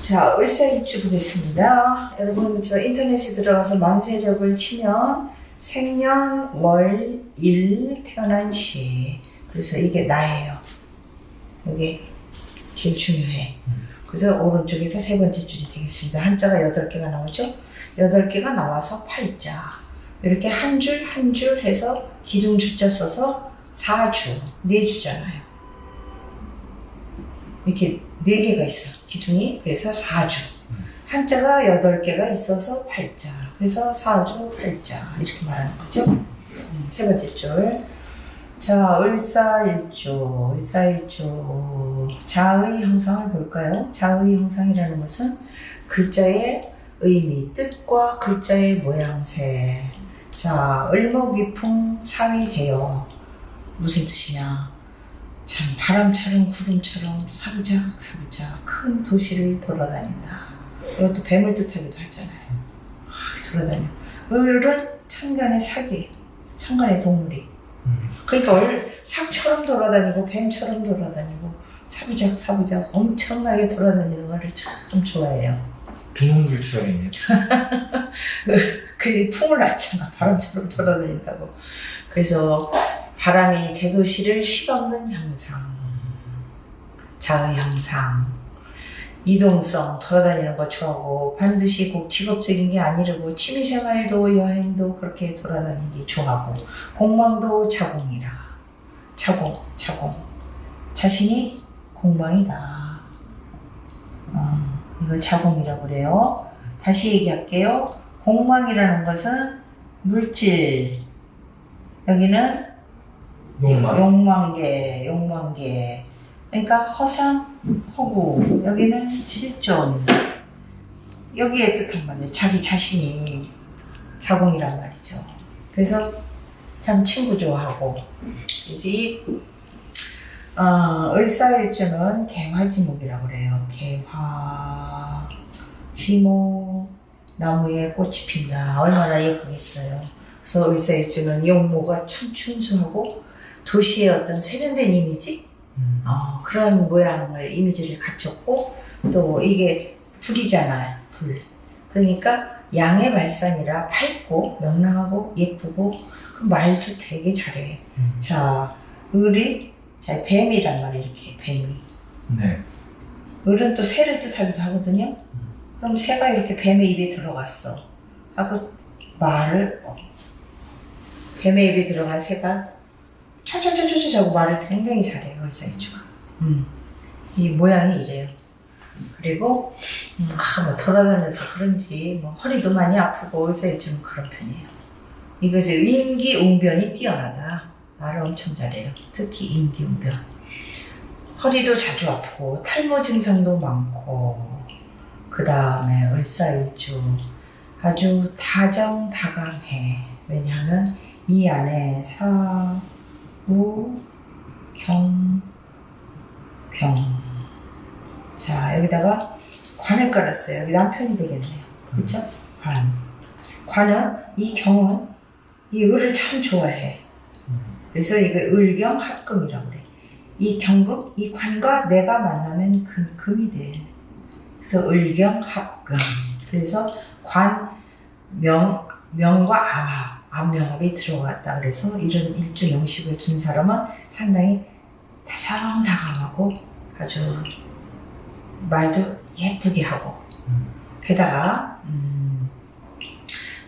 자, 을사일주 보겠습니다. 여러분, 저 인터넷에 들어가서 만세력을 치면 생년, 월, 일, 태어난 시. 그래서 이게 나예요. 이게 제일 중요해. 그래서 오른쪽에서 세 번째 줄이 되겠습니다. 한자가 8개가 나오죠? 8개가 나와서 팔자. 이렇게 한 줄 한 줄 해서 기둥 주자 써서 4주, 4주잖아요. 이렇게 4개가 있어, 기둥이. 그래서 4주. 한자가 8개가 있어서 팔자. 그래서 4주, 팔자. 이렇게 말하는 거죠. 세 번째 줄. 자, 을사일주. 을사일주. 자의 형상을 볼까요? 자의 형상이라는 것은 글자의 의미, 뜻과 글자의 모양새. 자, 을목위풍 사위대여. 무슨 뜻이냐? 참 바람처럼 구름처럼 사부작 큰 도시를 돌아다닌다. 이것도 뱀을 뜻하기도 하잖아요. 돌아다녀. 을은 천간의 사기, 천간의 동물이. 그래서 상처럼 돌아다니고 뱀처럼 돌아다니고 사부작 엄청나게 돌아다니는 거를 참 좋아해요. 두문불출하겠네요. 그게 풍을 났잖아. 바람처럼 돌아다닌다고. 그래서 바람이 대도시를 휘감는 형상, 자의 형상, 이동성, 돌아다니는 거 좋아하고 반드시 꼭 직업적인 게 아니라고 취미생활도 여행도 그렇게 돌아다니기 좋아하고 공망도 자공이라. 자공. 자신이 공망이다. 이걸 자공이라고 그래요. 다시 얘기할게요. 공망이라는 것은 물질, 여기는 욕망계. 그러니까 허상, 허구. 여기는 실존. 여기에 뜻한 말이에요. 자기 자신이 자궁이란 말이죠. 그래서 참 친구 좋아하고. 이제 을사일주는 개화지목이라고 그래요. 개화지목. 나무에 꽃이 핀다. 얼마나 예쁘겠어요. 그래서 을사일주는 용모가 참 준수하고 도시의 어떤 세련된 이미지? 그런 모양을, 이미지를 갖췄고, 또 이게 불이잖아요, 불. 그러니까 양의 발산이라 밝고, 명랑하고, 예쁘고, 그 말도 되게 잘해. 자, 을이, 자, 뱀이란 말이에요, 이렇게, 뱀이. 네. 을은 또 새를 뜻하기도 하거든요. 그럼 새가 이렇게 뱀의 입에 들어갔어. 하고 말을, 뱀의 입에 들어간 새가 찰찰찰찰 하고 말을 굉장히 잘해요, 을사일주가. 이 모양이 이래요. 그리고 뭐 돌아다녀서 그런지 뭐 허리도 많이 아프고 을사일주는 그런 편이에요. 이것이 임기응변이 뛰어나다. 말을 엄청 잘해요. 특히 임기응변. 허리도 자주 아프고 탈모 증상도 많고, 그 다음에 을사일주 아주 다정다감해. 왜냐하면 이 안에 사, 우, 경, 병. 자, 여기다가 관을 깔았어요. 여기 남편이 되겠네요. 그렇죠? 관. 관은, 이 경은 이 을을 참 좋아해. 그래서 이거 을경합금이라고 그래. 이 경금, 이 관과 내가 만나면 금이 돼. 그래서 을경합금. 그래서 관, 명과 암명합이 들어갔다. 그래서 이런 일주 명식을 둔 사람은 상당히 다정다감하고 아주 말도 예쁘게 하고, 게다가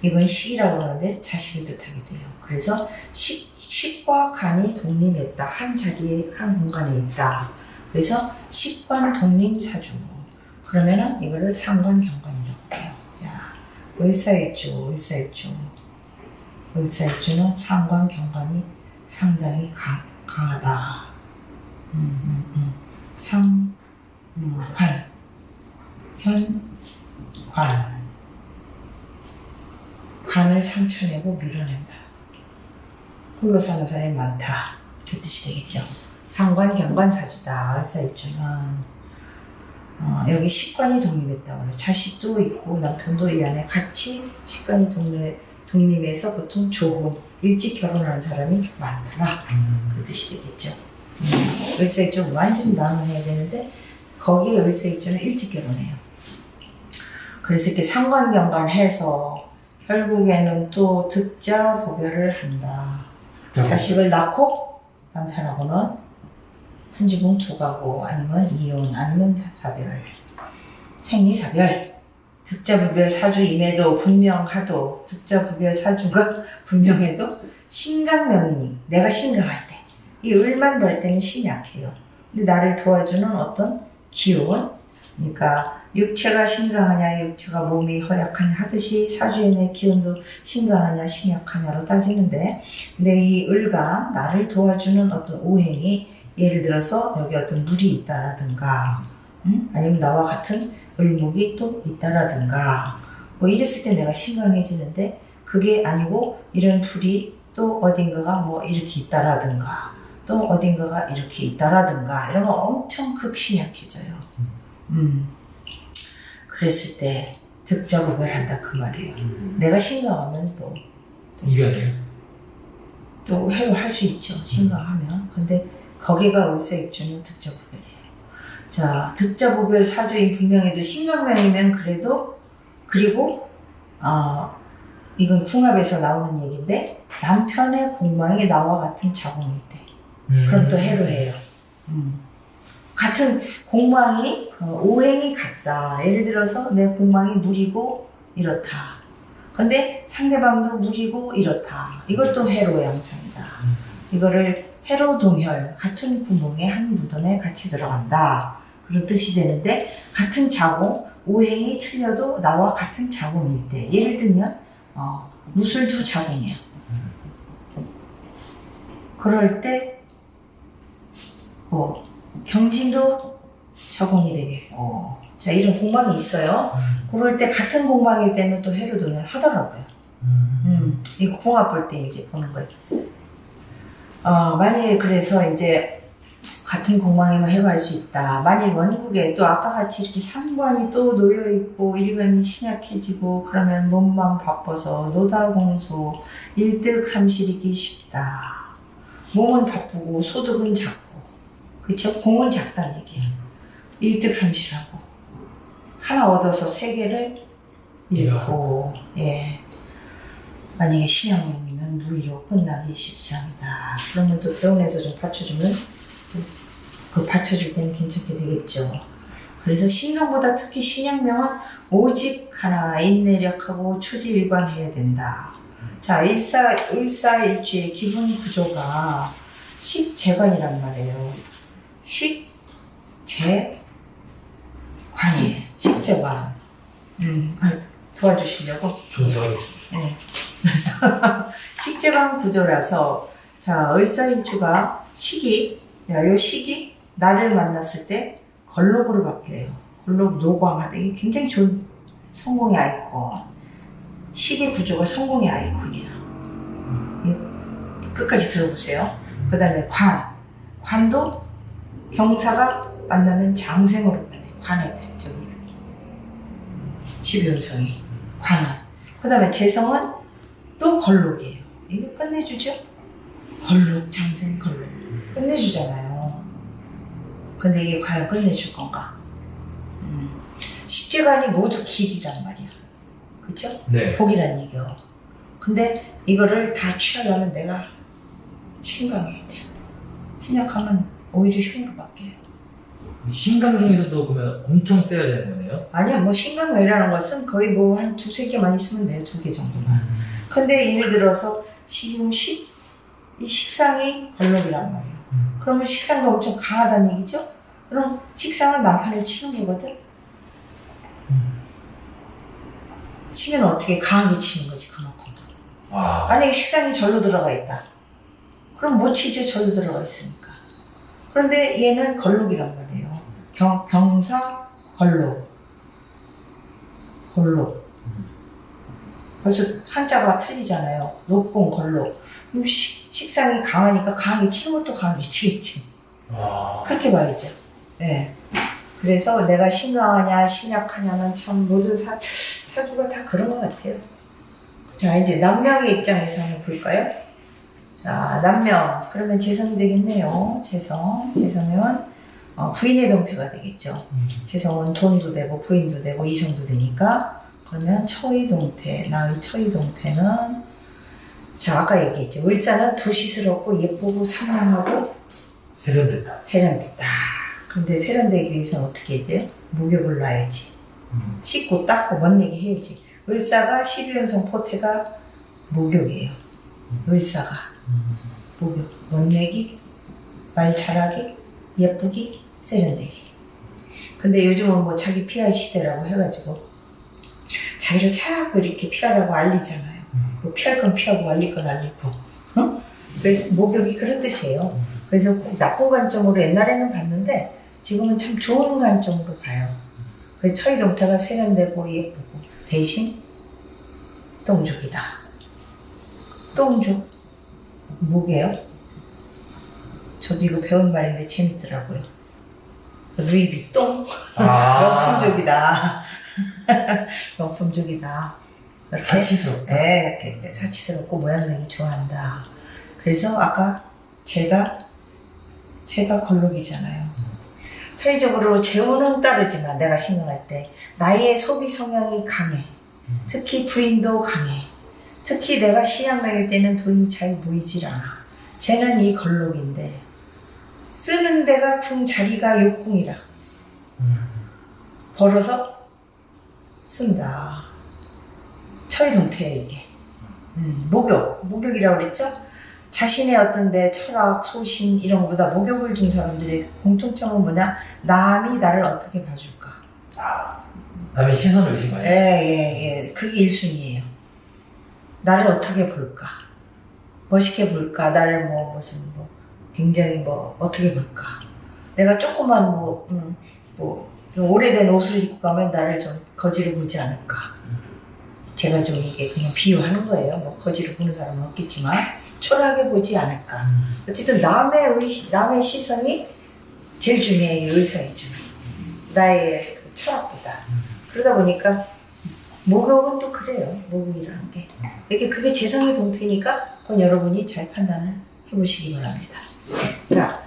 이건 식이라고 하는데 자식을 뜻하기도 해요. 그래서 식과 간이 독립했다. 한 자리에, 한 공간에 있다. 그래서 식관 독립사주. 그러면은 이거를 상관경관이라고 해요. 자, 을사일주는 상관경관이 상당히 강하다. 관. 관을 상처내고 밀어낸다. 홀로 사는 사람이 많다. 그 뜻이 되겠죠. 상관경관사주다. 을사일주는 여기 식관이 독립했다고 그래요. 자식도 있고 남편도 이 안에 같이 식관이 독립해서 보통 좋은 일찍 결혼하는 사람이 많더라. 그 뜻이 되겠죠. 을사일주 완전히 마음을 해야 되는데 거기에 을사일주는 일찍 결혼해요. 그래서 이렇게 상관경관해서 결국에는 또 득자 부별을 한다. 자식을 낳고 남편하고는 한 지붕 두 가구, 아니면 이혼, 아니면 사별, 생리사별, 득자부별 사주임에도 분명하도, 득자부별 사주가 분명해도 신강명이니, 내가 신강할 때, 이 을만 볼 때는 신이 약해요. 근데 나를 도와주는 어떤 기운, 그러니까 육체가 신강하냐, 육체가 몸이 허약하냐 하듯이 사주의 내 기운도 신강하냐, 신약하냐로 따지는데, 근데 이 을과 나를 도와주는 어떤 오행이, 예를 들어서 여기 어떤 물이 있다라든가, 아니면 나와 같은 을목이 또 있다라든가, 뭐 이랬을 때 내가 신강해지는데, 그게 아니고 이런 불이 또 어딘가가 뭐 이렇게 있다라든가, 또 어딘가가 이렇게 있다라든가, 이런 거 엄청 극신약해져요. 그랬을 때 득자구별한다 그 말이에요. 내가 신강하면 또 이겨내요? 또 해로 할 수 있죠. 신강하면. 근데 거기가 을사일주는 득자구별이에요. 자, 득자구별 사주인 분명해도 신강명이면 그래도, 그리고 이건 궁합에서 나오는 얘기인데, 남편의 공망이 나와 같은 자궁일 때 그럼 또 해로 해요. 같은 공망이 오행이 같다. 예를 들어서 내 공망이 물이고 이렇다. 근데 상대방도 물이고 이렇다. 이것도 해로 양상이다. 이거를 해로 동혈, 같은 구멍에 한 무덤에 같이 들어간다. 그런 뜻이 되는데, 같은 자궁, 오행이 틀려도 나와 같은 자궁일 때, 예를 들면 무술두 자궁이야. 그럴 때 경진도 자궁이 되겠고, 자, 이런 공망이 있어요. 그럴 때 같은 공망일 때는 또 해로 동혈 하더라고요. 이거 궁합 볼 때 이제 보는 거예요. 만일 그래서 이제 같은 공망이면 해로할 수 있다. 만일 원국에 또 아까 같이 이렇게 상관이 또 놓여있고 일간이 신약해지고 그러면 몸만 바빠서 노다공소 일득삼실이기 쉽다. 몸은 바쁘고 소득은 작고, 그쵸? 공은 작다는 얘기예요. 일득삼실하고 하나 얻어서 세 개를 잃고, 예. 만약에 신약명이면 무의로 끝나기 십상이다. 그러면 또 대원에서 좀 받쳐주면 그 받쳐줄 때는 괜찮게 되겠죠. 그래서 신강보다 특히 신약명은 오직 하나 인내력하고 초지일관해야 된다. 자, 일사일주의 기본 구조가 식재관이란 말이에요. 식재관이에요. 식재관. 도와주시려고? 조사하겠습니다. 네. 그래서 식재관 구조라서, 자, 을사일주가 식이, 요 식이 나를 만났을 때 걸록으로 바뀌어요. 걸록 노광하다. 이게 굉장히 좋은 성공의 아이콘. 식의 구조가 성공의 아이콘이야. 끝까지 들어보세요. 그 다음에 관도 경사가 만나면 장생으로 변해. 관의 저기 12운성이 관은. 그 다음에 재성은 또 걸록이에요. 이거 끝내주죠? 걸록, 장생, 걸록. 끝내주잖아요. 근데 이게 과연 끝내줄 건가? 식재관이 모두 길이란 말이야. 그쵸? 네. 복이란 얘기요. 근데 이거를 다 취하려면 내가 신강해야 돼. 신약하면 오히려 흉으로 바뀌어요. 신강 중에서도 그러면 엄청 세야 되는 거네요? 아니야, 뭐 신강외라는 것은 거의 뭐 한 두세 개만 있으면 돼요. 2개 정도만. 근데 예를 들어서 지금 이 식상이 걸록이란 말이에요. 그러면 식상도 엄청 강하다는 얘기죠? 그럼 식상은 남편을 치는 거거든? 치면 어떻게 강하게 치는 거지, 그만큼도. 만약에 식상이 절로 들어가 있다. 그럼 못 치죠, 절로 들어가 있으니까. 그런데 얘는 걸록이란 말이에요. 병사, 걸록. 벌써 한자가 틀리잖아요. 녹봉, 걸록. 그럼 식상이 강하니까 강하게 치는 것도 강하게 치겠지. 그렇게 봐야죠. 네. 그래서 내가 신강하냐, 신약하냐는 참 모든 사주가 다 그런 것 같아요. 자, 이제 남명의 입장에서 한번 볼까요? 자, 남명. 그러면 재성이 되겠네요. 재성은 부인의 동태가 되겠죠. 재성은 돈도 되고 부인도 되고 이성도 되니까 그러면 처의동태, 나의 처의동태는 자 아까 얘기했죠. 을사는 도시스럽고 예쁘고 상냥하고 세련됐다. 세련됐다. 근데 세련되기 위해서는 어떻게 해야 돼요? 목욕을 놔야지. 씻고 닦고 멋내게 해야지. 을사가 12연성 포태가 목욕이에요. 을사가 목욕, 멋내기, 말 잘하기, 예쁘기, 세련되기. 근데 요즘은 뭐 자기 PR 시대라고 해가지고 자기를 자꾸 이렇게 피하라고 알리잖아요. 뭐 피할 건 피하고 알릴 건 알리고. 어? 그래서 목욕이 그런 뜻이에요. 그래서 꼭 나쁜 관점으로 옛날에는 봤는데 지금은 참 좋은 관점으로 봐요. 그래서 처의동태가 세련되고 예쁘고 대신 똥족이다. 똥족 뭐게요? 저도 이거 배운 말인데 재밌더라고요. 루이비똥 명품족이다. 명품족이다. 이렇게 사치스럽다. 네, 이렇게 사치스럽고 모양내기 좋아한다. 그래서 아까 제가 걸록이잖아요. 사회적으로 재혼은 따르지만 내가 생각할 때 나의 소비 성향이 강해. 특히 부인도 강해. 특히 내가 시약 먹일 때는 돈이 잘 모이질 않아. 쟤는 이 걸록인데 쓰는 데가 궁 자리가 욕궁이라. 벌어서 쓴다. 처의동태예요 이게. 목욕이라고 그랬죠? 자신의 어떤 내 철학, 소신 이런 것보다 목욕을 준 사람들의 공통점은 뭐냐? 남이 나를 어떻게 봐줄까? 남의 시선을 의식하죠. 예. 그게 1순위예요. 나를 어떻게 볼까? 멋있게 볼까? 나를 굉장히 어떻게 볼까? 내가 조그만 좀 오래된 옷을 입고 가면 나를 좀 거지로 보지 않을까? 제가 좀 이게 그냥 비유하는 거예요. 거지로 보는 사람은 없겠지만 초라하게 보지 않을까? 어쨌든 남의 시선이 제일 중요해요. 의사이죠. 나의 그 철학보다. 그러다 보니까 목욕은 또 그래요. 목욕이라는 게. 이렇게 그게 재성의 동태니까 그건 여러분이 잘 판단을 해보시기 바랍니다. 자,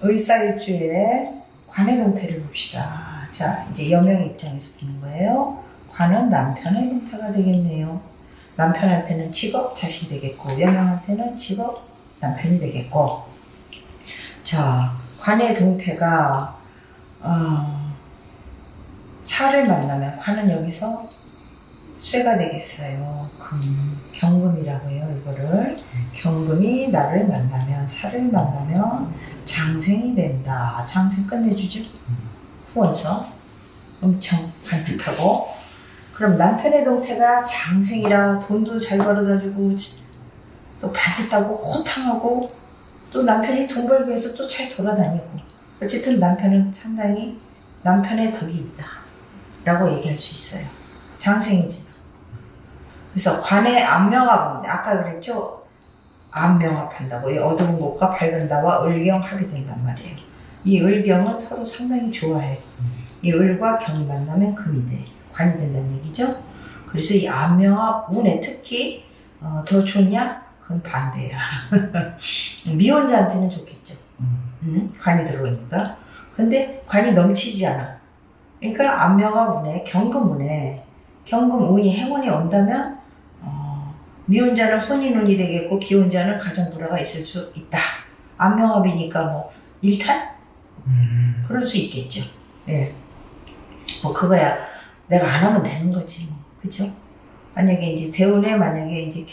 을사일주의 관의 동태를 봅시다. 자, 이제 여명 입장에서 보는 거예요. 관은 남편의 동태가 되겠네요. 남편한테는 직업 자식이 되겠고 여명한테는 직업 남편이 되겠고. 자, 관의 동태가 사를 만나면 관은 여기서 쇠가 되겠어요. 경금이라고 해요. 이거를 경금이 나를 만나면 사를 만나면 장생이 된다. 장생 끝내주죠. 후원서 엄청 반듯하고. 그럼 남편의 동태가 장생이라 돈도 잘 벌어다주고 또 반듯하고 호탕하고 또 남편이 돈 벌기 위해서 또 잘 돌아다니고 어쨌든 남편은 상당히 남편의 덕이 있다 라고 얘기할 수 있어요. 장생이지만. 그래서 관의 안명합은 아까 그랬죠? 안명합한다고. 이 어두운 곳과 밝은 나와 을경합이 된단 말이에요. 이 을경은 서로 상당히 좋아해요. 이 을과 경이 만나면 금이 돼. 관이 된다는 얘기죠. 그래서 이 안명합 운에 특히 더 좋냐? 그건 반대야. 미혼자한테는 좋겠죠. 관이 들어오니까. 근데 관이 넘치지 않아. 그러니까 안명합 운에 경금 운이 행운이 온다면 미혼자는 혼인운이 되겠고 기혼자는 가정불화가 있을 수 있다. 안명합이니까 일탈? 그럴 수 있겠죠. 예. 그거야 내가 안 하면 되는 거지 그죠? 만약에 이제 대운에 만약에 이제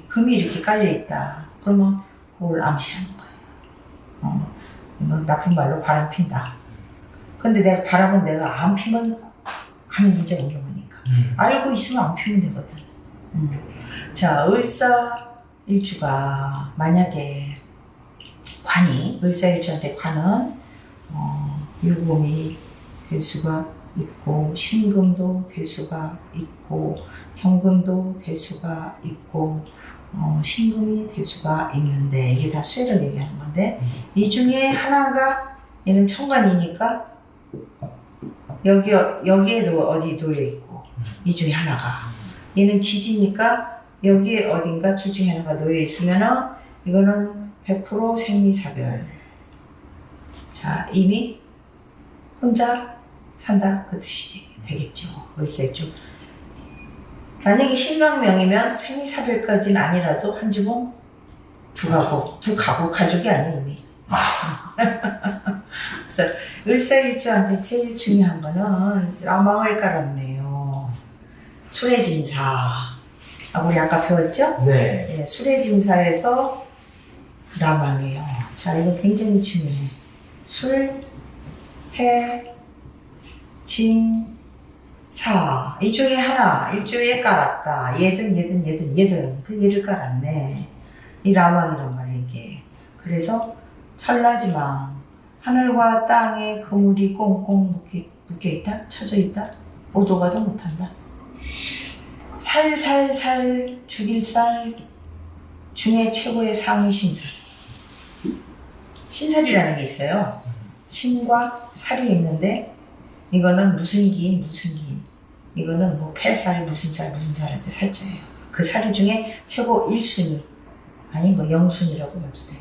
금이 이렇게 깔려 있다. 그러면 그걸 암시하는 거예요. 나쁜 말로 바람 핀다. 근데 바람은 내가 안 피면 하는 문제가 없는 거니까. 알고 있으면 안 피면 되거든. 자, 을사일주가 만약에 을사일주한테 관은 유금이 될 수가 있고 신금도 될 수가 있고 현금도 될 수가 있고 신금이 될 수가 있는데 이게 다 쇠를 얘기하는 건데 이 중에 하나가 얘는 천간이니까 여기에도 어디 놓여 있고 이 중에 하나가 얘는 지지니까 여기에 어딘가 둘 중에 하나가 놓여 있으면은 이거는 100% 생리사별. 자, 이미 혼자 산다 그 뜻이 되겠죠. 을사일주. 만약에 신강명이면 생리사별까지는 아니라도 한 지붕 두 가구 가족이 아니에요 이미. 그래서 을사일주한테 제일 중요한 거는 라망을 깔았네요. 수레진사. 우리 아까 배웠죠? 네. 예, 수레진사에서 라망이에요. 자, 이거 굉장히 중요해. 술, 해, 진, 사. 이 중에 하나, 일주에 깔았다. 얘든. 그 얘를 깔았네. 이 라망이란 말이에요, 이게. 그래서 천라지망. 하늘과 땅에 그물이 꽁꽁 묶여있다? 쳐져있다? 오도 가도 못한다. 살살살 죽일 살 중에 최고의 상이 신살. 신살이라는 게 있어요. 신과 살이 있는데 이거는 무슨 기. 이거는 뭐 폐살, 무슨 살한테 살자예요. 그 살 중에 최고 1순위 아니 뭐 0순위라고 봐도 돼.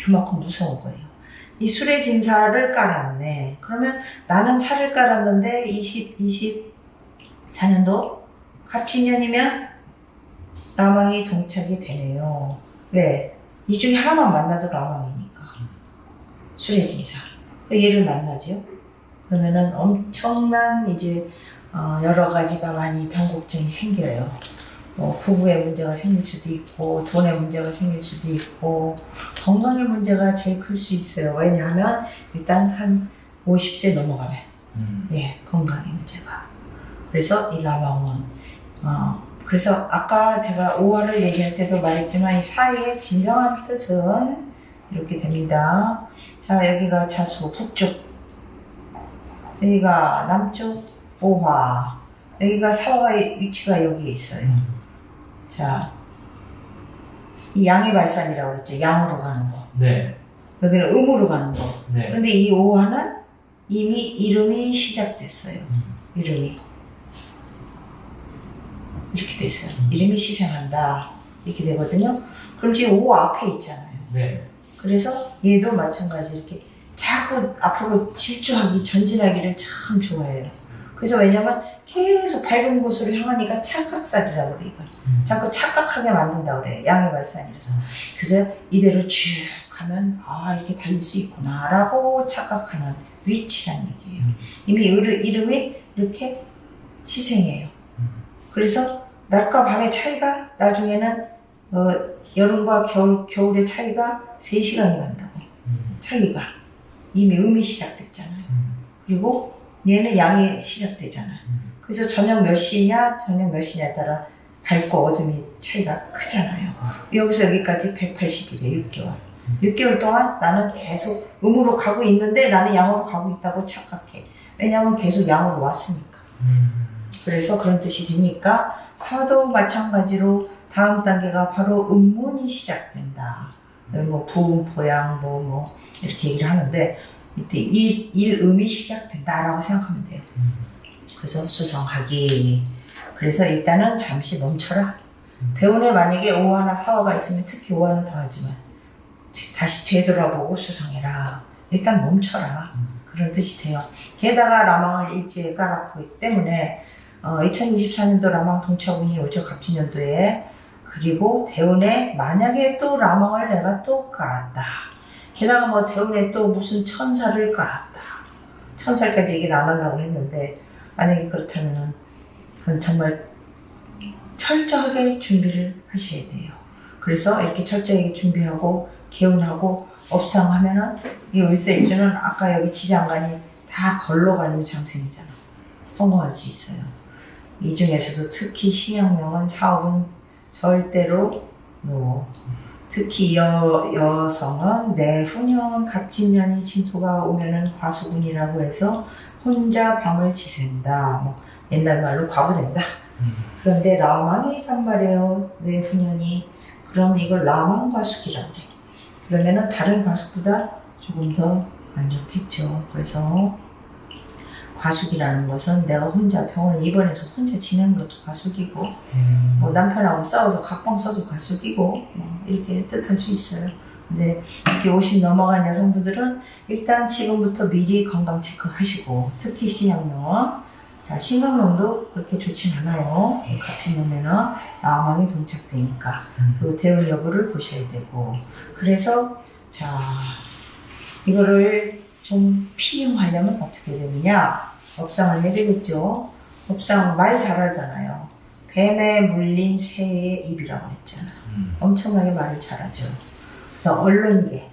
그만큼 무서운 거예요. 이 수레진사를 깔았네. 그러면 나는 살을 깔았는데 24년도 갑진년이면 라망이 동착이 되네요. 왜? 이 중에 하나만 만나도 라망이니까. 수레진사. 얘를 만나죠. 그러면은 엄청난 이제 여러 가지가 많이 변곡점이 생겨요. 부부의 문제가 생길 수도 있고 돈의 문제가 생길 수도 있고 건강의 문제가 제일 클 수 있어요. 왜냐하면 일단 한 50세 넘어가면 예, 건강의 문제가. 그래서 이 라방은 그래서 아까 제가 5화를 얘기할 때도 말했지만 이 사이의 진정한 뜻은 이렇게 됩니다. 자, 여기가 자수 북쪽, 여기가 남쪽 5화, 여기가 사화의 위치가 여기에 있어요. 자, 이 양의 발산이라고 그랬죠. 양으로 가는 거. 네. 여기는 음으로 가는 거. 네. 그런데 이 5화는 이미 이름이 시작됐어요. 이름이. 이렇게 됐어요. 이름이 시생한다. 이렇게 되거든요. 그럼 지금 5 앞에 있잖아요. 네. 그래서 얘도 마찬가지 이렇게 자꾸 앞으로 질주하기, 전진하기를 참 좋아해요. 그래서 왜냐면 계속 밝은 곳으로 향하니까 착각살이라고 그래, 이걸. 자꾸 착각하게 만든다고 그래, 양의 발산이라서. 그래서 이대로 쭉 가면, 이렇게 달릴 수 있구나, 라고 착각하는 위치란 얘기예요. 이미 이름이 이렇게 시생해요. 그래서 낮과 밤의 차이가 나중에는, 여름과 겨울의 차이가 3시간이 간다고. 차이가. 이미 음이 시작됐잖아요. 그리고 얘는 양이 시작되잖아요. 그래서 저녁 몇 시냐에 따라 밝고 어둠이 차이가 크잖아요. 여기서 여기까지 180일에 6개월. 6개월 동안 나는 계속 음으로 가고 있는데 나는 양으로 가고 있다고 착각해. 왜냐하면 계속 양으로 왔으니까. 그래서 그런 뜻이 되니까 사도 마찬가지로 다음 단계가 바로 음문이 시작된다. 뭐 부음, 보양, 이렇게 얘기를 하는데 이때 일음이 시작된다라고 생각하면 돼요. 그래서 수성하기. 그래서 일단은 잠시 멈춰라. 대운에 만약에 5화나 4화가 있으면 특히 5화는 더 하지만 다시 되돌아보고 수성해라. 일단 멈춰라. 그런 뜻이 돼요. 게다가 라망을 일지에 깔았기 때문에 2024년도 라망 동차운이 오죠. 갑진년도에. 그리고 대운에 만약에 또 라망을 내가 또 깔았다. 게다가 뭐 대운에 또 무슨 천사를 깔았다. 천사까지 얘기를 안 하려고 했는데 만약에 그렇다면 그건 정말 철저하게 준비를 하셔야 돼요. 그래서 이렇게 철저하게 준비하고 개운하고 업상하면은 이 을사일주는 아까 여기 지장간이 다 걸러가는 장생이잖아. 성공할 수 있어요. 이 중에서도 특히 신양명은 사업은 절대로 특히 여성은 내후년 갑진년이 진토가 오면은 과수군이라고 해서 혼자 밤을 지샌다. 옛날 말로 과부된다. 그런데 라망이란 말이에요. 내후년이. 그럼 이걸 라망과숙이라고 그래. 그러면은 다른 과숙보다 조금 더 안 좋겠죠. 그래서 과숙이라는 것은 내가 혼자 병원에 입원해서 혼자 지내는 것도 과숙이고 뭐 남편하고 싸워서 각방 써도 과숙이고 이렇게 뜻할 수 있어요. 근데 이렇게 50 넘어간 여성분들은 일단 지금부터 미리 건강 체크하시고 특히 신양명 자, 신강농도 그렇게 좋진 않아요. 갑진년에는 암왕이 동착되니까. 그리고 대운 여부를 보셔야 되고. 그래서, 자, 이거를 좀 피임하려면 어떻게 되느냐? 업상을 해야 되겠죠. 업상 말 잘하잖아요. 뱀에 물린 새의 입이라고 그랬잖아. 엄청나게 말을 잘하죠. 그래서 언론계,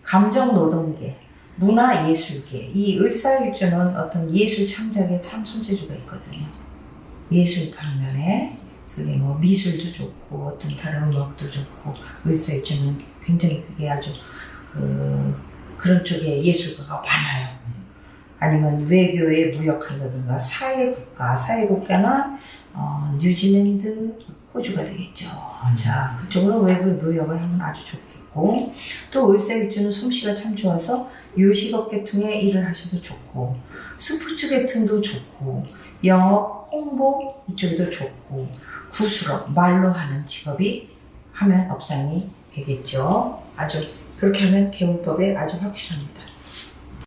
감정노동계, 문화예술계, 이 을사일주는 어떤 예술 창작에 참 손재주가 있거든요. 예술 방면에 그게 뭐 미술도 좋고 어떤 다른 음악도 좋고 을사일주는 굉장히 그게 아주 그런 쪽에 예술가가 많아요. 아니면 외교에 무역한다든가 사회국가는 뉴질랜드, 호주가 되겠죠. 자, 그쪽으로 외교 무역을 하면 아주 좋겠고, 또 을사일주는 솜씨가 참 좋아서 요식업 계통의 일을 하셔도 좋고, 스포츠 계통도 좋고, 영업, 홍보 이쪽에도 좋고, 구술업, 말로 하는 직업이 하면 업상이 되겠죠. 아주 그렇게 하면 개운법에 아주 확실합니다.